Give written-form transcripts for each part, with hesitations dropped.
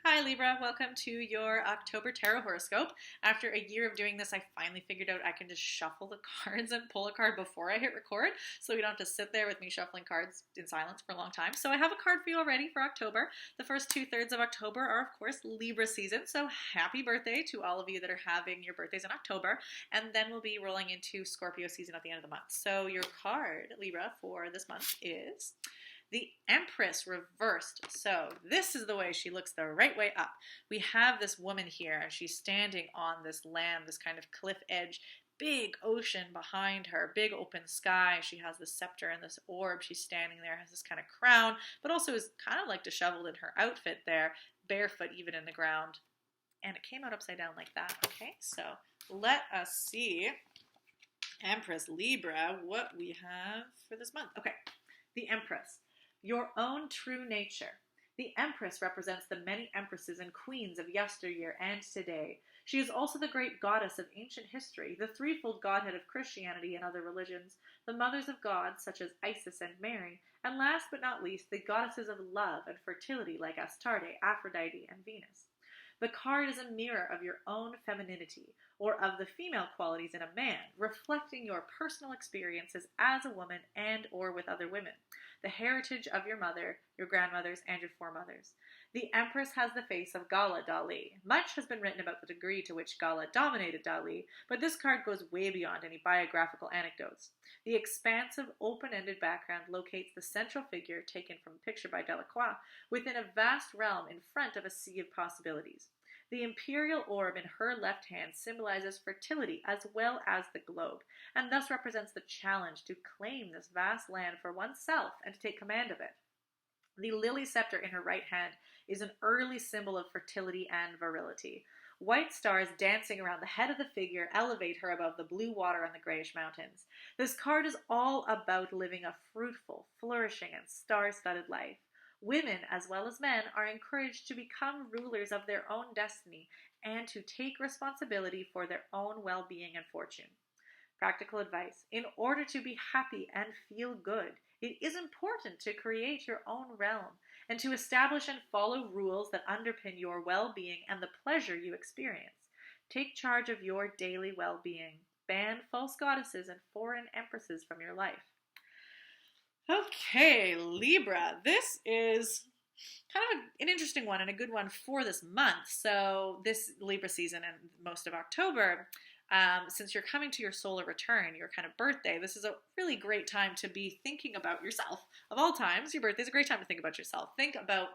Hi Libra, welcome to your October Tarot Horoscope. After a year of doing this, I finally figured out I can just shuffle the cards and pull a card before I hit record, so we don't have to sit there with me shuffling cards in silence for a long time. So I have a card for you already for October. The first 2/3 of October are, of course, Libra season, so happy birthday to all of you that are having your birthdays in October, and then we'll be rolling into Scorpio season at the end of the month. So your card, Libra, for this month is the Empress reversed. So this is the way she looks, the right way up. We have this woman here, and she's standing on this land, this kind of cliff edge, big ocean behind her, big open sky. She has this scepter and this orb. She's standing there, has this kind of crown, but also is kind of like disheveled in her outfit there, barefoot even in the ground. And it came out upside down like that. Okay, so let us see, Empress Libra, what we have for this month. Okay, the Empress. Your own true nature. The Empress represents the many empresses and queens of yesteryear and today. She is also the great goddess of ancient history, the threefold godhead of Christianity and other religions, the mothers of gods such as Isis and Mary, and last but not least, the goddesses of love and fertility like Astarte, Aphrodite, and Venus. The card is a mirror of your own femininity, or of the female qualities in a man, reflecting your personal experiences as a woman and or with other women, the heritage of your mother, your grandmothers, and your foremothers. The Empress has the face of Gala Dali. Much has been written about the degree to which Gala dominated Dali, but this card goes way beyond any biographical anecdotes. The expansive, open-ended background locates the central figure, taken from a picture by Delacroix, within a vast realm in front of a sea of possibilities. The imperial orb in her left hand symbolizes fertility as well as the globe, and thus represents the challenge to claim this vast land for oneself and to take command of it. The lily scepter in her right hand is an early symbol of fertility and virility. White stars dancing around the head of the figure elevate her above the blue water and the grayish mountains. This card is all about living a fruitful, flourishing, and star-studded life. Women, as well as men, are encouraged to become rulers of their own destiny and to take responsibility for their own well-being and fortune. Practical advice. In order to be happy and feel good, it is important to create your own realm and to establish and follow rules that underpin your well-being and the pleasure you experience. Take charge of your daily well-being. Ban false goddesses and foreign empresses from your life. Okay, Libra, this is kind of an interesting one and a good one for this month. So this Libra season and most of October, since you're coming to your solar return, your kind of birthday, this is a really great time to be thinking about yourself. Of all times, your birthday is a great time to think about yourself. Think about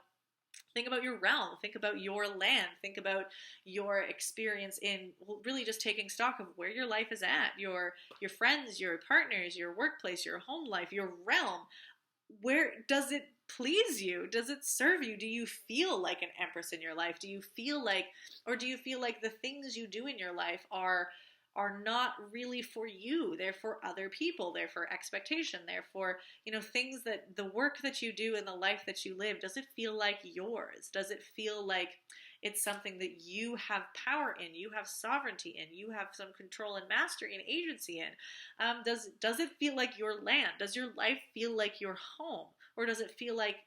your realm, think about your land, think about your experience in really just taking stock of where your life is at, your friends, your partners, your workplace, your home life, your realm. Where does it please you? Does it serve you? Do you feel like an empress in your life? Do you feel like the things you do in your life are not really for you? They're for other people. They're for expectation. They're for, things that the work that you do and the life that you live, does it feel like yours? Does it feel like it's something that you have power in, you have sovereignty in, you have some control and mastery and agency in? Does it feel like your land? Does your life feel like your home? Or does it feel like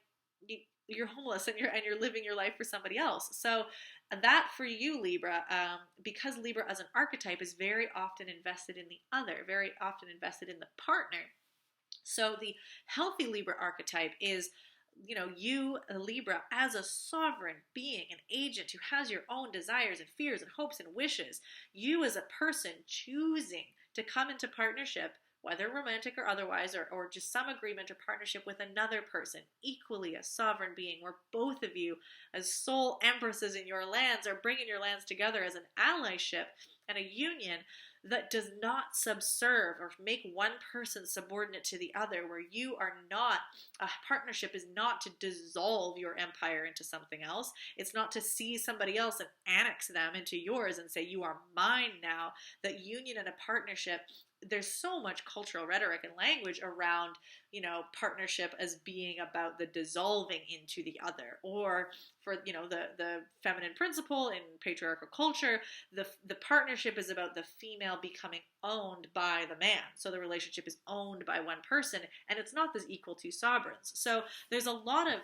you're homeless and you're living your life for somebody else? So that for you, Libra, because Libra as an archetype is very often invested in the other, very often invested in the partner. So the healthy Libra archetype is, you, Libra, as a sovereign being, an agent who has your own desires and fears and hopes and wishes. You as a person choosing to come into partnership, whether romantic or otherwise, or just some agreement or partnership with another person, equally a sovereign being, where both of you, as sole empresses in your lands, are bringing your lands together as an allyship and a union that does not subserve or make one person subordinate to the other, where you are not, a partnership is not to dissolve your empire into something else. It's not to see somebody else and annex them into yours and say, you are mine now. That union and a partnership, there's so much cultural rhetoric and language around, partnership as being about the dissolving into the other, or for, the feminine principle in patriarchal culture, the partnership is about the female becoming owned by the man. So the relationship is owned by one person, and it's not this equal to sovereigns. So there's a lot of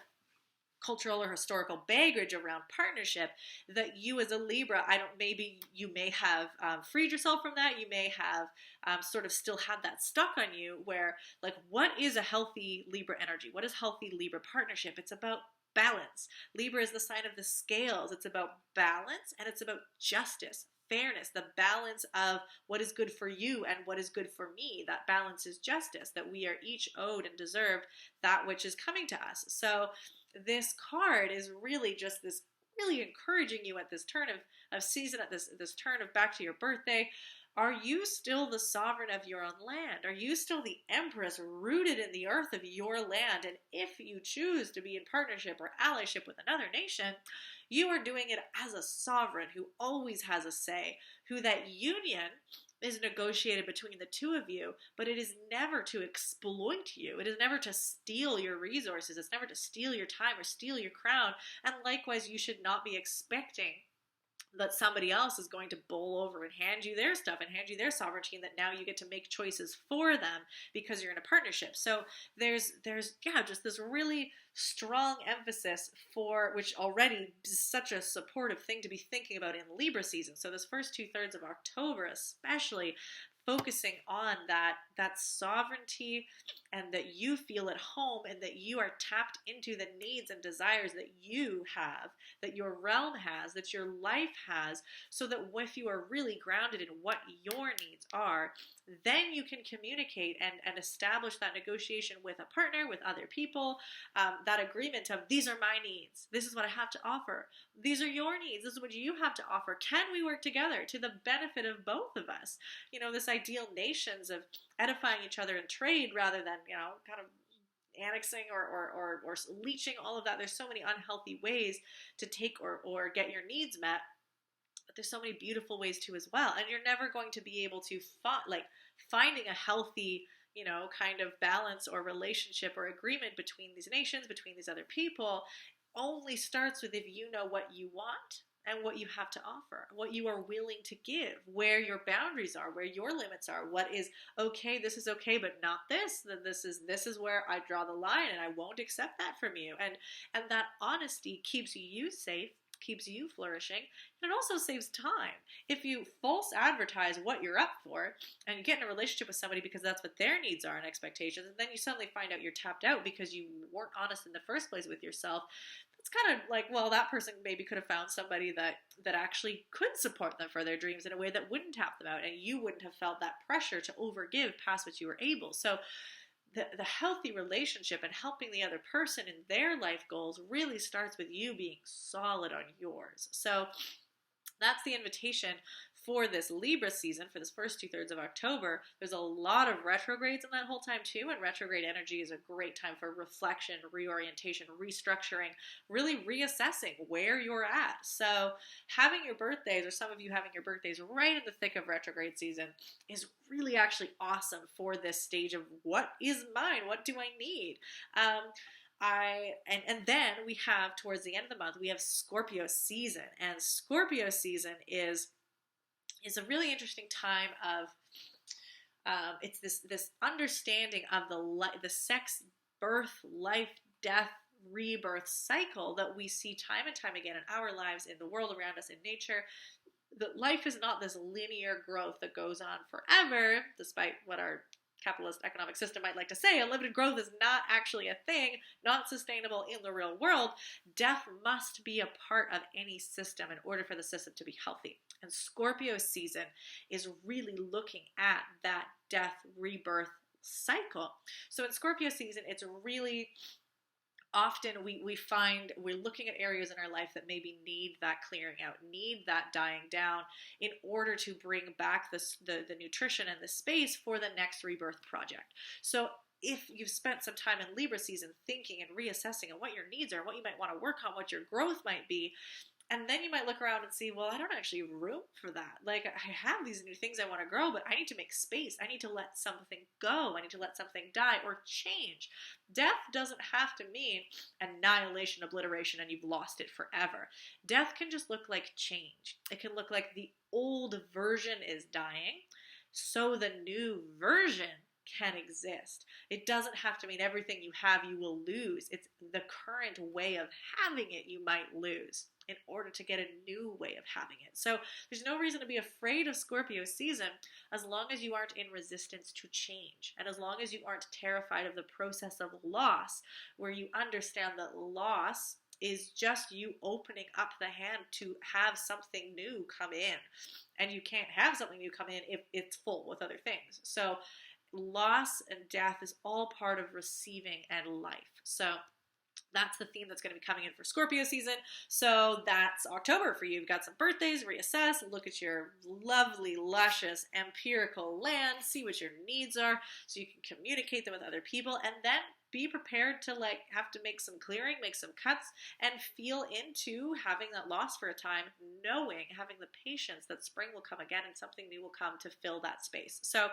cultural or historical baggage around partnership that you as a Libra, maybe you may have freed yourself from that. You may have sort of still had that stuck on you where, like, what is a healthy Libra energy? What is healthy Libra partnership? It's about balance. Libra is the sign of the scales. It's about balance and it's about justice, fairness, the balance of what is good for you and what is good for me. That balance is justice, that we are each owed and deserved that which is coming to us. So this card is really just this really encouraging you at this turn of season, at this turn of back to your birthday. Are you still the sovereign of your own land? Are you still the empress rooted in the earth of your land? And if you choose to be in partnership or allyship with another nation, you are doing it as a sovereign who always has a say, who that union is negotiated between the two of you, but it is never to exploit you. It is never to steal your resources. It's never to steal your time or steal your crown. And likewise, you should not be expecting that somebody else is going to bowl over and hand you their stuff and hand you their sovereignty, and that now you get to make choices for them because you're in a partnership. So there's just this really strong emphasis for, which already is such a supportive thing to be thinking about in Libra season. So this first 2/3 of October, especially focusing on that sovereignty, and that you feel at home and that you are tapped into the needs and desires that you have, that your realm has, that your life has, so that if you are really grounded in what your needs are, then you can communicate and establish that negotiation with a partner, with other people, that agreement of, these are my needs, this is what I have to offer, these are your needs, this is what you have to offer. Can we work together to the benefit of both of us? This ideal nations of edifying each other in trade rather than, kind of annexing or leeching all of that. There's so many unhealthy ways to take or get your needs met, but there's so many beautiful ways too as well. And you're never going to be able to finding a healthy, kind of balance or relationship or agreement between these nations, between these other people, only starts with if you know what you want and what you have to offer, what you are willing to give, where your boundaries are, where your limits are, what is okay, this is okay, but not this, then this is where I draw the line and I won't accept that from you. And that honesty keeps you safe, keeps you flourishing, and it also saves time. If you false advertise what you're up for and you get in a relationship with somebody because that's what their needs are and expectations, and then you suddenly find out you're tapped out because you weren't honest in the first place with yourself, it's kind of like, well, that person maybe could have found somebody that actually could support them for their dreams in a way that wouldn't tap them out, and you wouldn't have felt that pressure to overgive past what you were able. So the healthy relationship and helping the other person in their life goals really starts with you being solid on yours. So that's the invitation for this Libra season, for this first 2/3 of October. There's a lot of retrogrades in that whole time too, and retrograde energy is a great time for reflection, reorientation, restructuring, really reassessing where you're at. So having your birthdays, or some of you having your birthdays right in the thick of retrograde season, is really actually awesome for this stage of what is mine, what do I need? And then we have, towards the end of the month, we have Scorpio season, and Scorpio season is a really interesting time of it's this understanding of the sex, birth, life, death, rebirth cycle that we see time and time again in our lives, in the world around us, in nature. That life is not this linear growth that goes on forever, despite what our capitalist economic system might like to say. Unlimited growth is not actually a thing, not sustainable in the real world. Death must be a part of any system in order for the system to be healthy. And Scorpio season is really looking at that death rebirth cycle. So in Scorpio season, it's really often we find we're looking at areas in our life that maybe need that clearing out, need that dying down, in order to bring back the nutrition and the space for the next rebirth project. So if you've spent some time in Libra season thinking and reassessing on what your needs are, what you might want to work on, what your growth might be, and then you might look around and see, well, I don't actually have room for that. Like, I have these new things I want to grow, but I need to make space. I need to let something go. I need to let something die or change. Death doesn't have to mean annihilation, obliteration, and you've lost it forever. Death can just look like change. It can look like the old version is dying, so the new version can exist. It doesn't have to mean everything you have you will lose. It's the current way of having it you might lose in order to get a new way of having it. So there's no reason to be afraid of Scorpio season as long as you aren't in resistance to change, and as long as you aren't terrified of the process of loss, where you understand that loss is just you opening up the hand to have something new come in. And you can't have something new come in if it's full with other things. So loss and death is all part of receiving and life. So that's the theme that's going to be coming in for Scorpio season. So that's October for you. You've got some birthdays, reassess, look at your lovely, luscious, empirical land, see what your needs are so you can communicate them with other people, and then be prepared to have to make some clearing, make some cuts, and feel into having that loss for a time, knowing, having the patience that spring will come again and something new will come to fill that space. So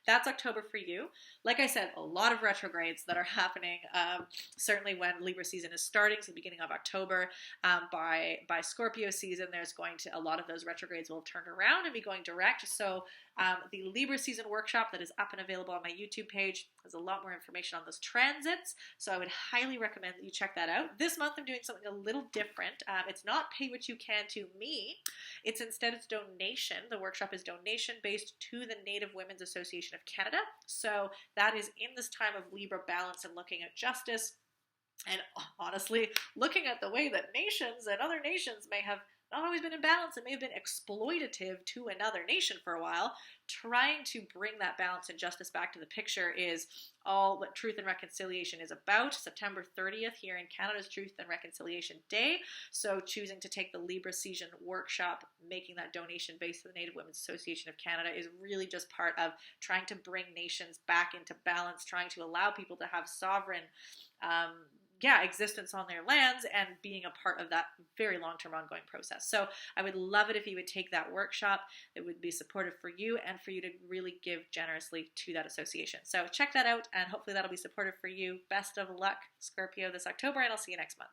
that's October for you. Like I said, a lot of retrogrades that are happening, certainly when Libra season is starting, so the beginning of October. By Scorpio season, a lot of those retrogrades will have turned around and be going direct. So the Libra season workshop that is up and available on my YouTube page has a lot more information on those transits, so I would highly recommend that you check that out. This month I'm doing something a little different. It's not pay what you can to me. It's donation. The workshop is donation based to the Native Women's Association of Canada. So that is in this time of Libra balance and looking at justice, and honestly looking at the way that nations and other nations may have not always been in balance and may have been exploitative to another nation for a while. Trying to bring that balance and justice back to the picture is all what Truth and Reconciliation is about. September 30th here in Canada is Truth and Reconciliation Day. So choosing to take the Libra season workshop, making that donation based to the Native Women's Association of Canada, is really just part of trying to bring nations back into balance, trying to allow people to have sovereign existence on their lands, and being a part of that very long-term ongoing process. So I would love it if you would take that workshop. It would be supportive for you and for you to really give generously to that association. So check that out, and hopefully that'll be supportive for you. Best of luck, Scorpio, this October, and I'll see you next month.